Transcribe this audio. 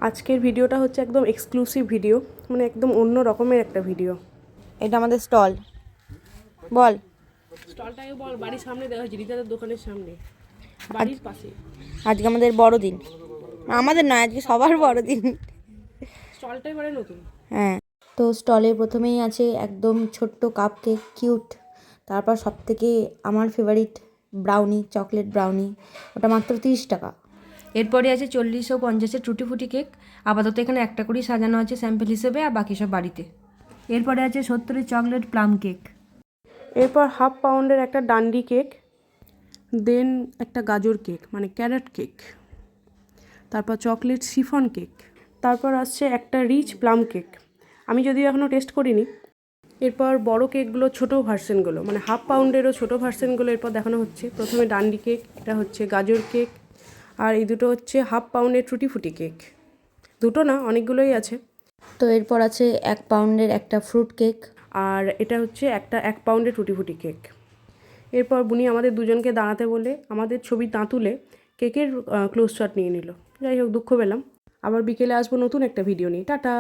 আজকের ভিডিওটা হচ্ছে একদম এক্সক্লুসিভ ভিডিও, মানে একদম অন্য রকমের একটা ভিডিও। এটা আমাদের স্টল। বল, স্টলটাকে বল। বাড়ির সামনে দেওয়া হয়েছে, রিতাদের দোকানের সামনে, বাড়ির পাশে। আজকে আমাদের বড়দিন। আমাদের নয়, আজকে সবার বড়দিন। স্টলটাই মানে নতুন। হ্যাঁ, তো স্টলে প্রথমেই আছে একদম ছোট্ট কাপ কেক, কিউট। তারপর সবথেকে আমার ফেভারিট ব্রাউনি, চকলেট ব্রাউনি, ওটা মাত্র 30 টাকা। এরপরে আছে 40 ও 50-এর টুটি ফুটি কেক। আপাতত এখানে একটা করেই সাজানো আছে স্যাম্পল হিসেবে, আর বাকি সব বাড়িতে। এরপরে আছে 70-এর চকলেট প্লাম কেক। এরপর হাফ পাউন্ডের একটা ডান্ডি কেক, দেন একটা গাজর কেক মানে ক্যারট কেক, তারপর চকলেট শিফন কেক, তারপর আসছে একটা রিচ প্লাম কেক। আমি যদিও এখনও টেস্ট করিনি। এরপর বড় কেকগুলো, ছোটো ভার্সেনগুলো মানে হাফ পাউন্ডেরও ছোটো ভার্সেনগুলো এরপর দেখানো হচ্ছে। প্রথমে ডান্ডি কেক, এটা হচ্ছে গাজর কেক, আর এই দুটো হচ্ছে হাফ পাউন্ডের টুটি ফুটি কেক। দুটো না, অনেকগুলোই আছে। তো এরপর আছে 1 পাউন্ডের একটা ফ্রুট কেক। আর এটা হচ্ছে একটা 1 পাউন্ডের টুটি ফুটি কেক। এরপর বুনি আমাদের দুজনকে দাঁড়াতে বলে আমাদের ছবি না তুলে কেকের ক্লোজ শট নিয়ে নিল। যাই হোক, দুঃখ পেলাম। আবার বিকেলে আসবো নতুন একটা ভিডিও নিয়ে। টাটা।